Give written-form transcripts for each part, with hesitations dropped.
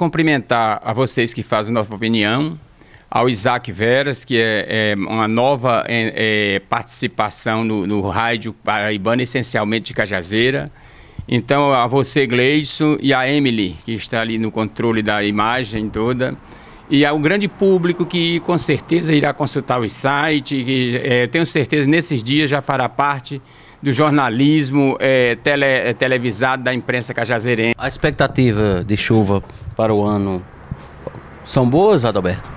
cumprimentar a vocês que fazem Nova Opinião, ao Isaac Veras, que é uma nova participação no rádio paraibano, essencialmente de Cajazeira. Então, a você, Gleison, e a Emily, que está ali no controle da imagem toda. E ao grande público que, com certeza, irá consultar o site, que tenho certeza, nesses dias já fará parte do jornalismo televisado da imprensa cajazeirense. A expectativa de chuva para o ano são boas, Adalberto?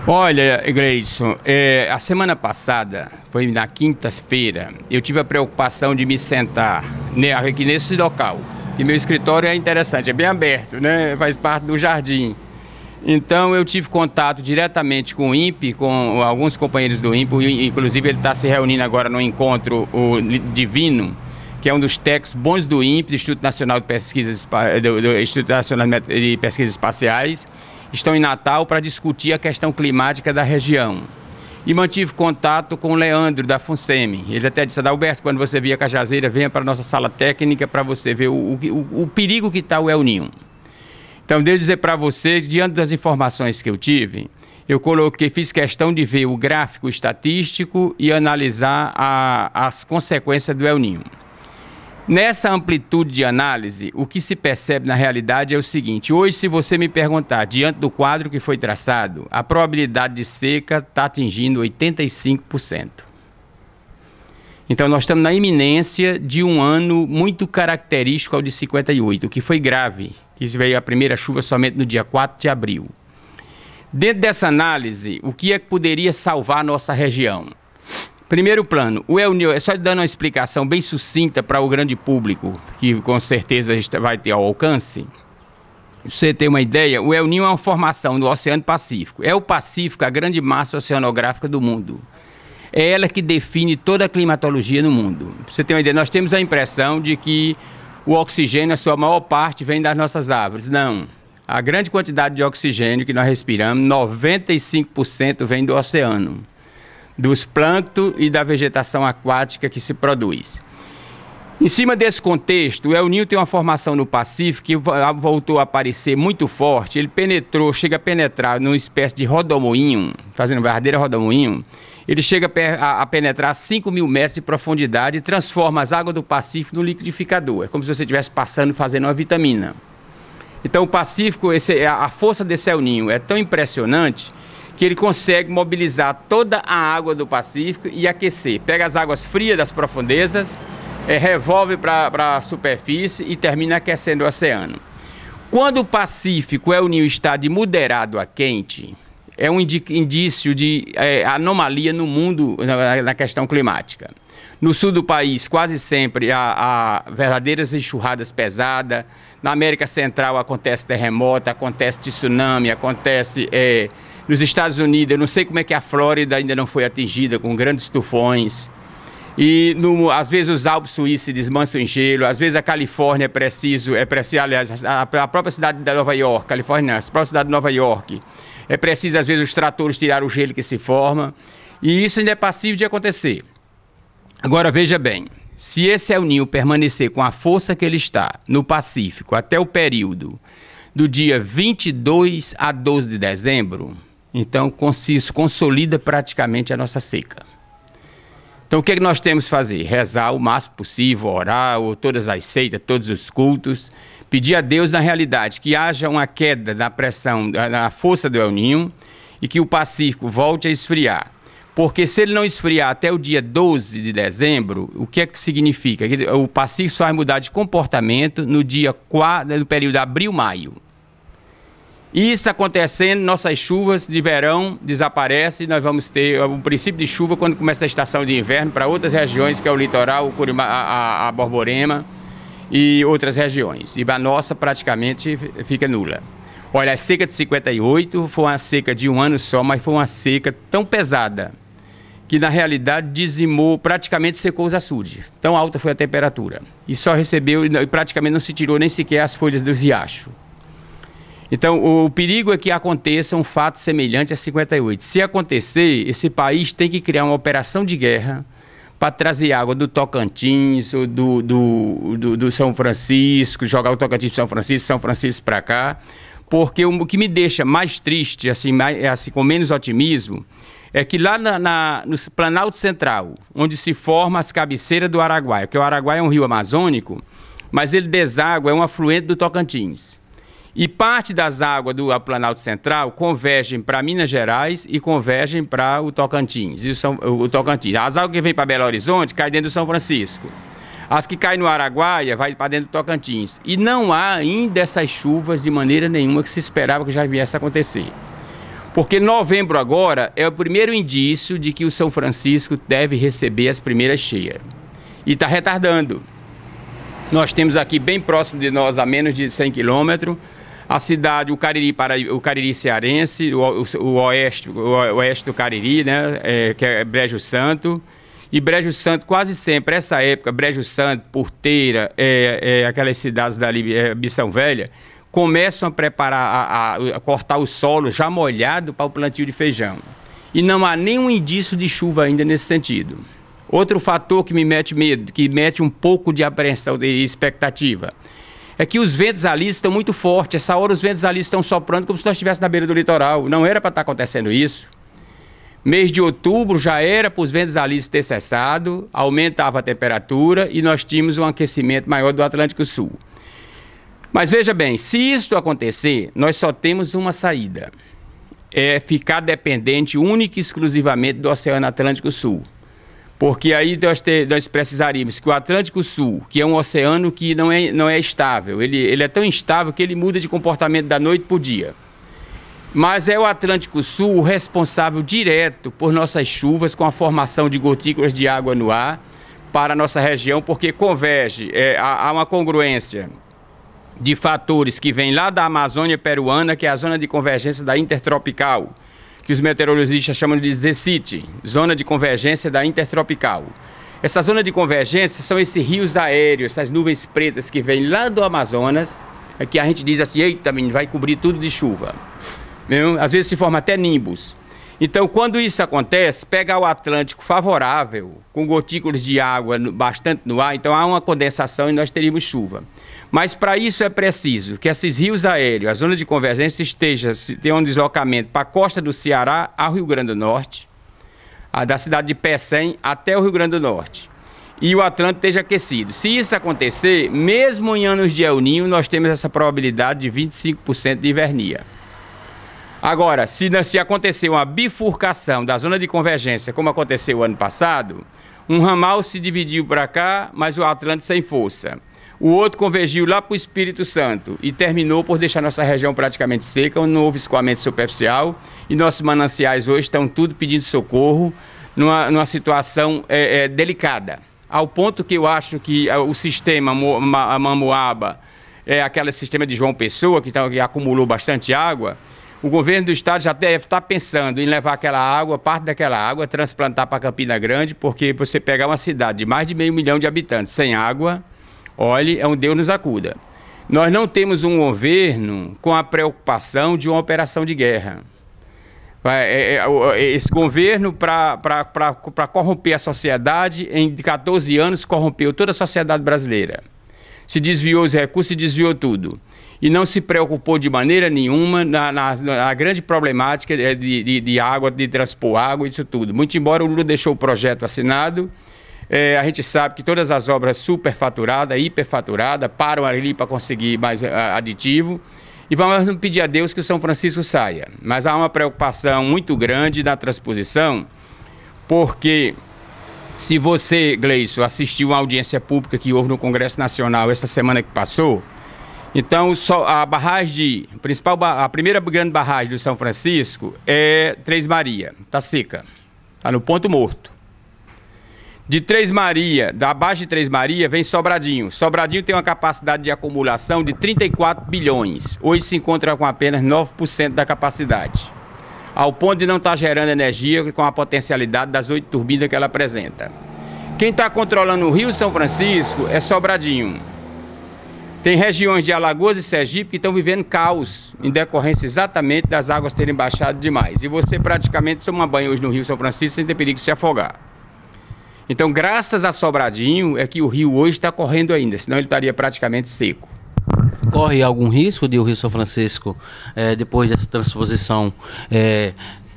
Olha, Gleison, a semana passada, foi na quinta-feira, eu tive a preocupação de me sentar aqui nesse local, que meu escritório é interessante, é bem aberto, né? Faz parte do jardim. Então eu tive contato diretamente com o INPE, com alguns companheiros do INPE, inclusive ele está se reunindo agora no encontro o Divino, que é um dos técnicos bons do INPE, do Instituto Nacional de Pesquisas, do Instituto Nacional de Pesquisas Espaciais. Estão em Natal para discutir a questão climática da região. E mantive contato com o Leandro, da FUNSEMI. Ele até disse: Adalberto, quando você vier a Cajazeira, venha para a nossa sala técnica para você ver o perigo que está o El Niño. Então, devo dizer para você, diante das informações que eu tive, eu fiz questão de ver o gráfico estatístico e analisar as consequências do El Niño. Nessa amplitude de análise, o que se percebe na realidade é o seguinte: hoje, se você me perguntar, diante do quadro que foi traçado, a probabilidade de seca está atingindo 85%. Então, nós estamos na iminência de um ano muito característico ao de 58, que foi grave, que veio a primeira chuva somente no dia 4 de abril. Dentro dessa análise, o que é que poderia salvar a nossa região? Primeiro plano, o El Niño, só dando uma explicação bem sucinta para o grande público, que com certeza vai ter ao alcance. Pra você ter uma ideia, o El Niño é uma formação do Oceano Pacífico. É o Pacífico a grande massa oceanográfica do mundo. É ela que define toda a climatologia no mundo. Pra você ter uma ideia, nós temos a impressão de que o oxigênio, a sua maior parte, vem das nossas árvores. Não. A grande quantidade de oxigênio que nós respiramos, 95% vem do oceano, dos plâncton e da vegetação aquática que se produz. Em cima desse contexto, o El Niño tem uma formação no Pacífico que voltou a aparecer muito forte. Ele chega a penetrar numa espécie de rodomoinho, fazendo verdadeira rodomoinho. Ele chega a penetrar 5.000 metros de profundidade e transforma as águas do Pacífico no liquidificador. É como se você estivesse passando, fazendo uma vitamina. Então o Pacífico, a força desse El Niño é tão impressionante que ele consegue mobilizar toda a água do Pacífico e aquecer. Pega as águas frias das profundezas, revolve para a superfície e termina aquecendo o oceano. Quando o Pacífico, o El Niño, está de moderado a quente, é um indício de anomalia no mundo na questão climática. No sul do país, quase sempre há verdadeiras enxurradas pesadas. Na América Central acontece terremoto, acontece tsunami, acontece... Nos Estados Unidos, eu não sei como é que a Flórida ainda não foi atingida com grandes tufões. E às vezes os Alpes suíços se desmancham em gelo, às vezes a Califórnia aliás, a própria cidade de Nova York, Califórnia, a própria cidade de Nova York, é preciso às vezes os tratores tirar o gelo que se forma. E isso ainda é passível de acontecer. Agora veja bem, se esse El Niño permanecer com a força que ele está no Pacífico até o período do dia 22 a 12 de dezembro, então se consolida praticamente a nossa seca. Então o que é que nós temos que fazer? Rezar o máximo possível, orar, ou todas as seitas, todos os cultos, pedir a Deus na realidade que haja uma queda na pressão, na força do El Niño e que o Pacífico volte a esfriar. Porque se ele não esfriar até o dia 12 de dezembro, o que é que significa? Que o Pacífico só vai mudar de comportamento no dia 4, no período abril-maio. Isso acontecendo, nossas chuvas de verão desaparecem, nós vamos ter o princípio de chuva quando começa a estação de inverno para outras regiões, que é o litoral, o Curimá, a Borborema e outras regiões. E a nossa praticamente fica nula. Olha, a seca de 58 foi uma seca de um ano só, mas foi uma seca tão pesada que na realidade dizimou, praticamente secou os açudes. Tão alta foi a temperatura. E só recebeu, e praticamente não se tirou nem sequer as folhas dos riachos. Então, o perigo é que aconteça um fato semelhante a 58. Se acontecer, esse país tem que criar uma operação de guerra para trazer água do Tocantins, ou do São Francisco, jogar o Tocantins para São Francisco para cá, porque o que me deixa mais triste, assim, com menos otimismo, é que lá no Planalto Central, onde se forma as cabeceiras do Araguaia, porque o Araguaia é um rio amazônico, mas ele deságua, é um afluente do Tocantins. E parte das águas do Planalto Central convergem para Minas Gerais e convergem para o Tocantins. O Tocantins. As águas que vêm para Belo Horizonte caem dentro do São Francisco. As que caem no Araguaia vai para dentro do Tocantins. E não há ainda essas chuvas de maneira nenhuma que se esperava que já viesse a acontecer. Porque novembro agora é o primeiro indício de que o São Francisco deve receber as primeiras cheias. E está retardando. Nós temos aqui bem próximo de nós, a menos de 100 quilômetros, a cidade, o Cariri cearense, o oeste do Cariri, né, que é Brejo Santo. E Brejo Santo, quase sempre, essa época, Brejo Santo, Porteira, aquelas cidades dali, Missão Velha, começam a preparar, a cortar o solo já molhado para o plantio de feijão. E não há nenhum indício de chuva ainda nesse sentido. Outro fator que me mete medo, que mete um pouco de apreensão e expectativa, é que os ventos ali estão muito fortes. Essa hora os ventos ali estão soprando como se nós estivéssemos na beira do litoral. Não era para estar acontecendo isso. Mês de outubro já era para os ventos ali ter cessado, aumentava a temperatura e nós tínhamos um aquecimento maior do Atlântico Sul. Mas veja bem, se isso acontecer, nós só temos uma saída. É ficar dependente única e exclusivamente do Oceano Atlântico Sul. Porque aí nós precisaríamos que o Atlântico Sul, que é um oceano que não é estável, ele é tão instável que ele muda de comportamento da noite para o dia. Mas é o Atlântico Sul o responsável direto por nossas chuvas, com a formação de gotículas de água no ar para a nossa região, porque converge, há uma congruência de fatores que vêm lá da Amazônia peruana, que é a zona de convergência da intertropical, que os meteorologistas chamam de ZECIT, Zona de Convergência da Intertropical. Essa zona de convergência são esses rios aéreos, essas nuvens pretas que vêm lá do Amazonas, que a gente diz assim, eita, menino, vai cobrir tudo de chuva. Às vezes se forma até nimbus. Então, quando isso acontece, pega o Atlântico favorável, com gotículas de água bastante no ar, então há uma condensação e nós teríamos chuva. Mas para isso é preciso que esses rios aéreos, a zona de convergência tenha um deslocamento para a costa do Ceará ao Rio Grande do Norte, da cidade de Pecém até o Rio Grande do Norte. E o Atlântico esteja aquecido. Se isso acontecer, mesmo em anos de El Niño, nós temos essa probabilidade de 25% de invernia. Agora, se acontecer uma bifurcação da zona de convergência, como aconteceu ano passado, um ramal se dividiu para cá, mas o Atlântico sem força. O outro convergiu lá para o Espírito Santo e terminou por deixar nossa região praticamente seca, onde não houve escoamento superficial e nossos mananciais hoje estão tudo pedindo socorro numa situação delicada. Ao ponto que eu acho que o sistema Mamuaba, aquele sistema de João Pessoa, que acumulou bastante água, o governo do estado já deve estar pensando em levar aquela água, parte daquela água, transplantar para Campina Grande, porque você pegar uma cidade de mais de 500 mil de habitantes sem água, olhe, é um Deus nos acuda. Nós não temos um governo com a preocupação de uma operação de guerra. Esse governo, para corromper a sociedade, em 14 anos, corrompeu toda a sociedade brasileira. Se desviou os recursos, se desviou tudo. E não se preocupou de maneira nenhuma na grande problemática de água, de transpor água e isso tudo. Muito embora o Lula deixou o projeto assinado, a gente sabe que todas as obras superfaturadas, hiperfaturadas, param ali para conseguir mais aditivo. E vamos pedir a Deus que o São Francisco saia. Mas há uma preocupação muito grande na transposição, porque se você, Gleison, assistiu a audiência pública que houve no Congresso Nacional essa semana que passou, então a barragem, a primeira grande barragem do São Francisco é Três Marias, está seca, está no ponto morto. De Três Marias, da abaixo de Três Marias, vem Sobradinho. Sobradinho tem uma capacidade de acumulação de 34 bilhões. Hoje se encontra com apenas 9% da capacidade. Ao ponto de não estar gerando energia com a potencialidade das 8 turbinas que ela apresenta. Quem está controlando o Rio São Francisco é Sobradinho. Tem regiões de Alagoas e Sergipe que estão vivendo caos, em decorrência exatamente das águas terem baixado demais. E você praticamente toma banho hoje no Rio São Francisco sem ter perigo de se afogar. Então, graças a Sobradinho, é que o rio hoje está correndo ainda, senão ele estaria praticamente seco. Corre algum risco de o Rio São Francisco, depois dessa transposição,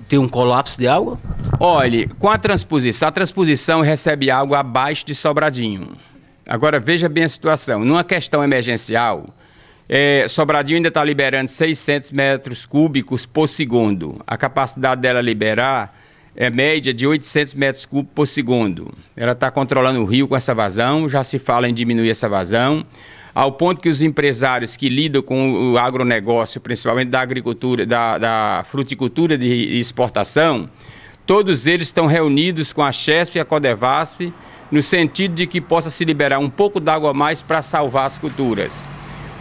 ter um colapso de água? Olha, com a transposição recebe água abaixo de Sobradinho. Agora veja bem a situação. Numa questão emergencial, Sobradinho ainda está liberando 600 metros cúbicos por segundo. A capacidade dela liberar é média de 800 metros cúbicos por segundo. Ela está controlando o rio com essa vazão, já se fala em diminuir essa vazão, ao ponto que os empresários que lidam com o agronegócio, principalmente da agricultura, da fruticultura de exportação, todos eles estão reunidos com a Chesf e a Codevasf, no sentido de que possa se liberar um pouco d'água a mais para salvar as culturas.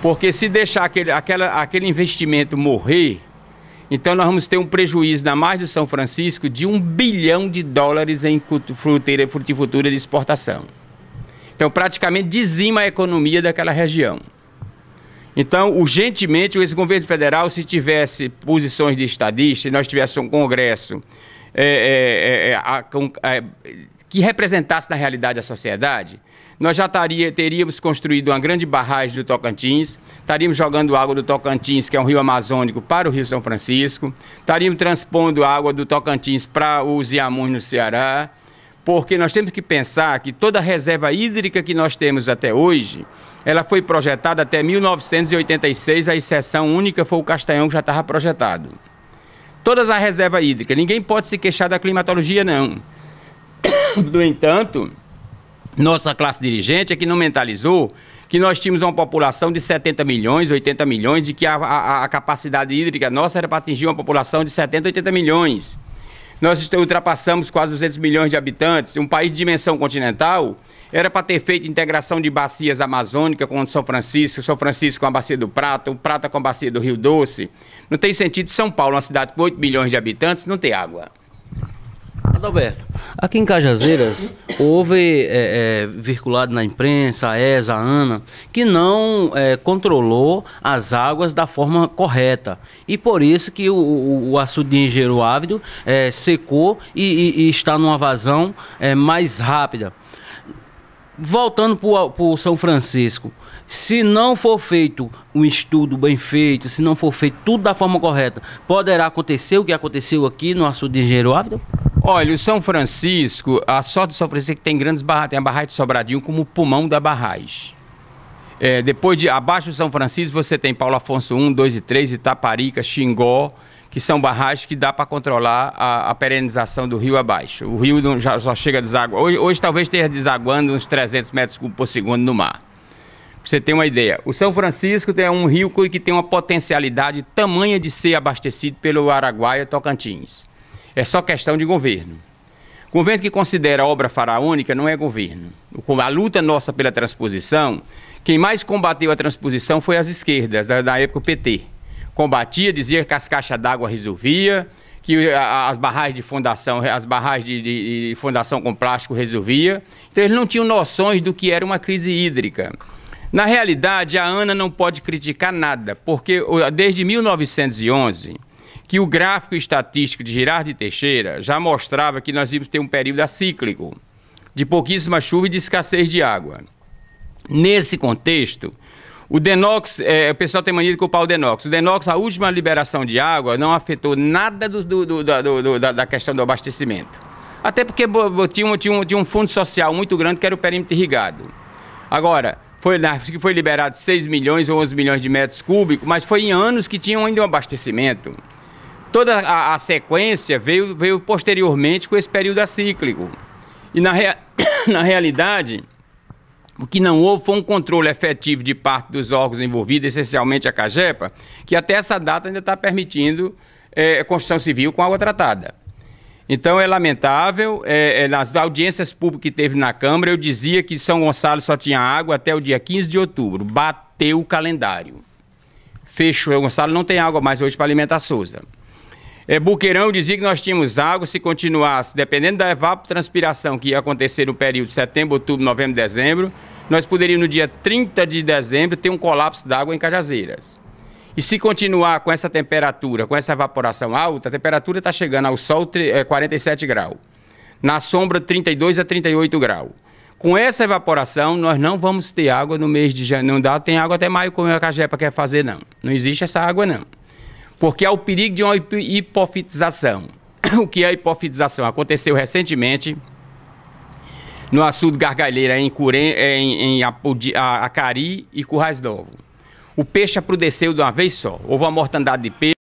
Porque se deixar aquele investimento morrer, então nós vamos ter um prejuízo na margem do São Francisco de US$ 1 bilhão em fruticultura de exportação. Então praticamente dizima a economia daquela região. Então, urgentemente, esse governo federal, se tivesse posições de estadista, e nós tivéssemos um congresso que representasse na realidade a sociedade, nós já teríamos construído uma grande barragem do Tocantins, estaríamos jogando água do Tocantins, que é um rio amazônico, para o Rio São Francisco, estaríamos transpondo água do Tocantins para os Inhamuns no Ceará, porque nós temos que pensar que toda a reserva hídrica que nós temos até hoje, ela foi projetada até 1986, a exceção única foi o Castanhão, que já estava projetado. Todas as reservas hídricas, ninguém pode se queixar da climatologia, não. No entanto, nossa classe dirigente é que não mentalizou que nós tínhamos uma população de 70 milhões, 80 milhões, de que a capacidade hídrica nossa era para atingir uma população de 70, 80 milhões. Nós ultrapassamos quase 200 milhões de habitantes. Um país de dimensão continental era para ter feito integração de bacias amazônicas com São Francisco com a bacia do Prata, o Prata com a bacia do Rio Doce. Não tem sentido São Paulo, uma cidade com 8 milhões de habitantes, não ter água. Adalberto, aqui em Cajazeiras houve virculado na imprensa, a ESA, a ANA, que não controlou as águas da forma correta. E por isso que o açude de Engenheiro Ávido secou e está numa vazão mais rápida. Voltando para o São Francisco, se não for feito um estudo bem feito, se não for feito tudo da forma correta, poderá acontecer o que aconteceu aqui no açude de Engenheiro Ávido? Olha, o São Francisco, a sorte do São Francisco é que tem grandes barragens, tem a barragem de Sobradinho como o pulmão da barragem. Abaixo do São Francisco você tem Paulo Afonso 1, 2 e 3, Itaparica, Xingó, que são barragens que dá para controlar a perenização do rio abaixo. O rio já só chega a desaguar. Hoje talvez esteja desaguando uns 300 metros cúbicos por segundo no mar. Pra você ter uma ideia, o São Francisco é um rio que tem uma potencialidade tamanha de ser abastecido pelo Araguaia Tocantins. É só questão de governo. Governo que considera a obra faraônica não é governo. A luta nossa pela transposição, quem mais combateu a transposição foi as esquerdas, da época o PT. Combatia, dizia que as caixas d'água resolvia, que as barragens de fundação, de fundação com plástico resolvia. Então eles não tinham noções do que era uma crise hídrica. Na realidade, a ANA não pode criticar nada, porque desde 1911... que o gráfico estatístico de Girardi Teixeira já mostrava que nós íamos ter um período acíclico, de pouquíssima chuva e de escassez de água. Nesse contexto, o Denox, o pessoal tem mania de culpar o Denox. O Denox, a última liberação de água, não afetou nada da questão do abastecimento. Até porque tinha um fundo social muito grande que era o perímetro irrigado. Agora, foi liberado 6 milhões ou 11 milhões de metros cúbicos, mas foi em anos que tinham ainda um abastecimento. Toda a sequência veio posteriormente com esse período acíclico. E na realidade, o que não houve foi um controle efetivo de parte dos órgãos envolvidos, essencialmente a CAGEPA, que até essa data ainda está permitindo construção civil com água tratada. Então é lamentável, nas audiências públicas que teve na Câmara, eu dizia que São Gonçalo só tinha água até o dia 15 de outubro. Bateu o calendário. Fechou, São Gonçalo não tem água mais hoje para alimentar Souza. Buqueirão dizia que nós tínhamos água se continuasse, dependendo da evapotranspiração que ia acontecer no período de setembro, outubro, novembro, dezembro, nós poderíamos no dia 30 de dezembro ter um colapso d'água em Cajazeiras. E se continuar com essa temperatura, com essa evaporação alta, a temperatura está chegando ao sol 47 graus, na sombra 32 a 38 graus. Com essa evaporação, nós não vamos ter água no mês de janeiro. Não dá, tem água até maio, como a Cagepa quer fazer, não. Não existe essa água, não. Porque há o perigo de uma hipofitização. O que é a hipofitização? Aconteceu recentemente no açude Gargalheira, em Acari e Currais Novos. O peixe aprudeceu de uma vez só. Houve uma mortandade de peixe.